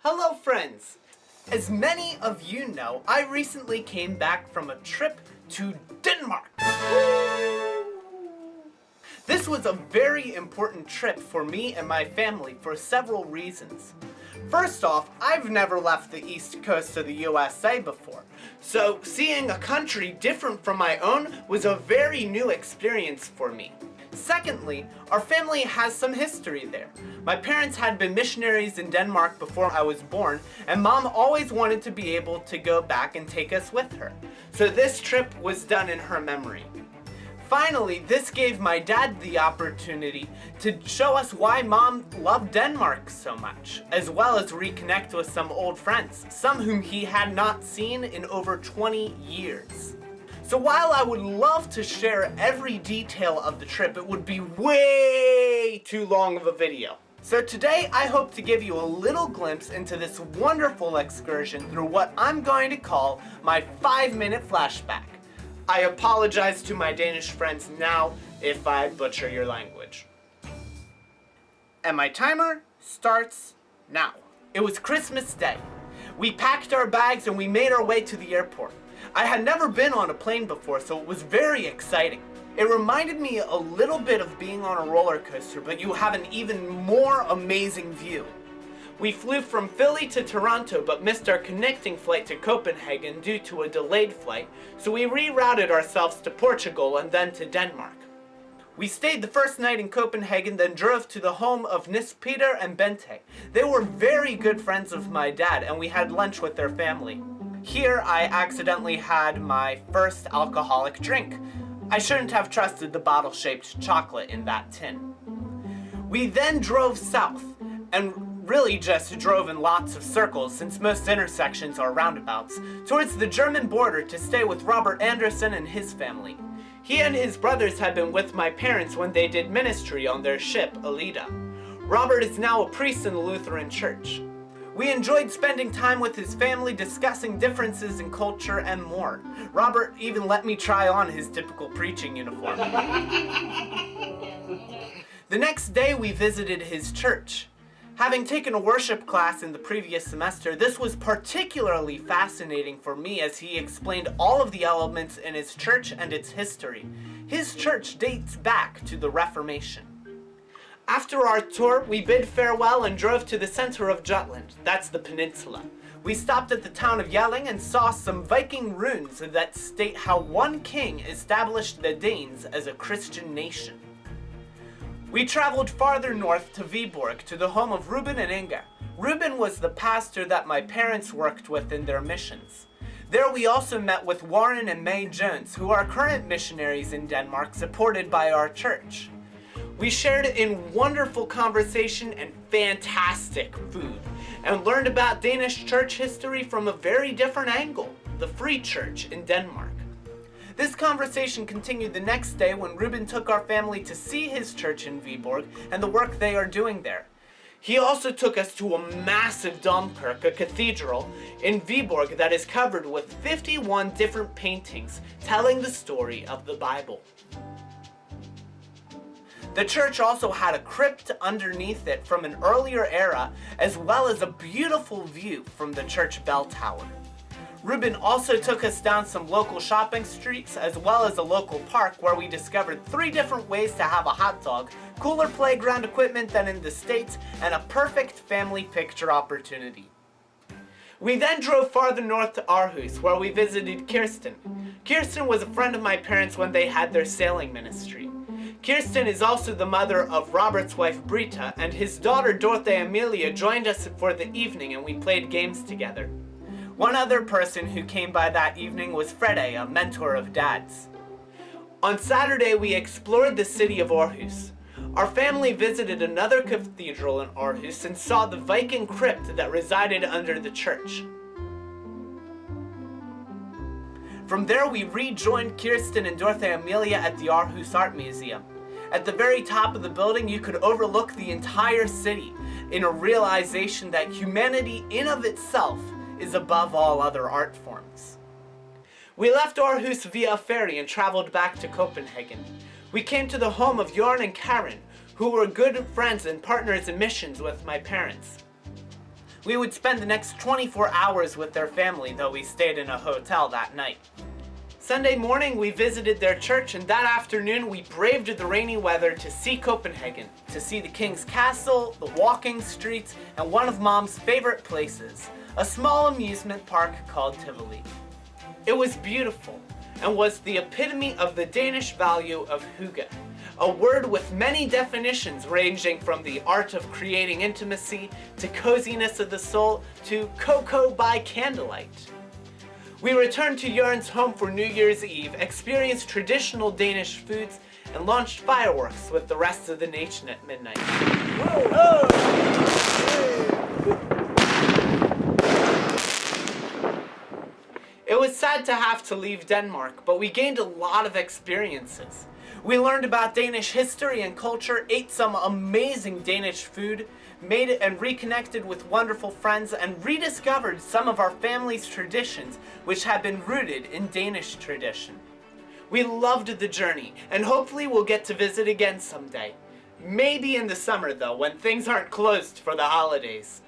Hello friends! As many of you know, I recently came back from a trip to Denmark. This was a very important trip for me and my family for several reasons. First off, I've never left the East Coast of the USA before, so seeing a country different from my own was a very new experience for me. Secondly, our family has some history there. My parents had been missionaries in Denmark before I was born, and Mom always wanted to be able to go back and take us with her. So this trip was done in her memory. Finally, this gave my dad the opportunity to show us why Mom loved Denmark so much, as well as reconnect with some old friends, some whom he had not seen in over 20 years. So while I would love to share every detail of the trip, it would be way too long of a video. So today I hope to give you a little glimpse into this wonderful excursion through what I'm going to call my 5-minute flashback. I apologize to my Danish friends now if I butcher your language. And my timer starts now. It was Christmas Day. We packed our bags and we made our way to the airport. I had never been on a plane before, so it was very exciting. It reminded me a little bit of being on a roller coaster, but you have an even more amazing view. We flew from Philly to Toronto, but missed our connecting flight to Copenhagen due to a delayed flight, so we rerouted ourselves to Portugal and then to Denmark. We stayed the first night in Copenhagen, then drove to the home of Nis Peter and Bente. They were very good friends of my dad, and we had lunch with their family. Here, I accidentally had my first alcoholic drink. I shouldn't have trusted the bottle-shaped chocolate in that tin. We then drove south, and really just drove in lots of circles since most intersections are roundabouts, towards the German border to stay with Robert Anderson and his family. He and his brothers had been with my parents when they did ministry on their ship, Alida. Robert is now a priest in the Lutheran Church. We enjoyed spending time with his family, discussing differences in culture and more. Robert even let me try on his typical preaching uniform. The next day we visited his church. Having taken a worship class in the previous semester, this was particularly fascinating for me as he explained all of the elements in his church and its history. His church dates back to the Reformation. After our tour, we bid farewell and drove to the center of Jutland, that's the peninsula. We stopped at the town of Jelling and saw some Viking runes that state how one king established the Danes as a Christian nation. We traveled farther north to Viborg, to the home of Ruben and Inga. Ruben was the pastor that my parents worked with in their missions. There we also met with Warren and May Jones, who are current missionaries in Denmark, supported by our church. We shared in wonderful conversation and fantastic food, and learned about Danish church history from a very different angle, the Free Church in Denmark. This conversation continued the next day when Ruben took our family to see his church in Viborg and the work they are doing there. He also took us to a massive domkirke, a cathedral, in Viborg that is covered with 51 different paintings telling the story of the Bible. The church also had a crypt underneath it from an earlier era, as well as a beautiful view from the church bell tower. Ruben also took us down some local shopping streets, as well as a local park where we discovered 3 different ways to have a hot dog, cooler playground equipment than in the States, and a perfect family picture opportunity. We then drove farther north to Aarhus, where we visited Kirsten. Kirsten was a friend of my parents when they had their sailing ministry. Kirsten is also the mother of Robert's wife Brita, and his daughter Dorothea Amelia joined us for the evening and we played games together. One other person who came by that evening was Frede, a mentor of Dad's. On Saturday we explored the city of Aarhus. Our family visited another cathedral in Aarhus and saw the Viking crypt that resided under the church. From there we rejoined Kirsten and Dorothea Amelia at the Aarhus Art Museum. At the very top of the building you could overlook the entire city in a realization that humanity in of itself is above all other art forms. We left Aarhus via ferry and traveled back to Copenhagen. We came to the home of Jorn and Karen, who were good friends and partners in missions with my parents. We would spend the next 24 hours with their family, though we stayed in a hotel that night. Sunday morning, we visited their church, and that afternoon we braved the rainy weather to see Copenhagen, to see the King's Castle, the walking streets, and one of Mom's favorite places, a small amusement park called Tivoli. It was beautiful, and was the epitome of the Danish value of hygge, a word with many definitions ranging from the art of creating intimacy, to coziness of the soul, to cocoa by candlelight. We returned to Jørgen's home for New Year's Eve, experienced traditional Danish foods, and launched fireworks with the rest of the nation at midnight. Whoa. It was sad to have to leave Denmark, but we gained a lot of experiences. We learned about Danish history and culture, ate some amazing Danish food, made and reconnected with wonderful friends, and rediscovered some of our family's traditions which had been rooted in Danish tradition. We loved the journey, and hopefully we'll get to visit again someday. Maybe in the summer though, when things aren't closed for the holidays.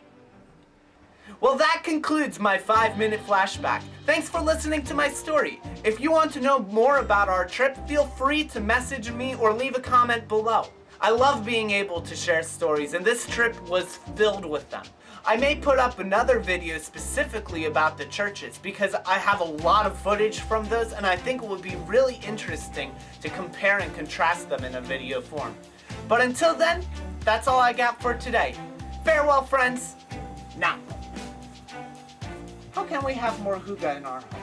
Well, that concludes my 5-minute flashback. Thanks for listening to my story. If you want to know more about our trip, feel free to message me or leave a comment below. I love being able to share stories, and this trip was filled with them. I may put up another video specifically about the churches because I have a lot of footage from those, and I think it would be really interesting to compare and contrast them in a video form. But until then, that's all I got for today. Farewell, friends. Now, how can we have more hygge in our home?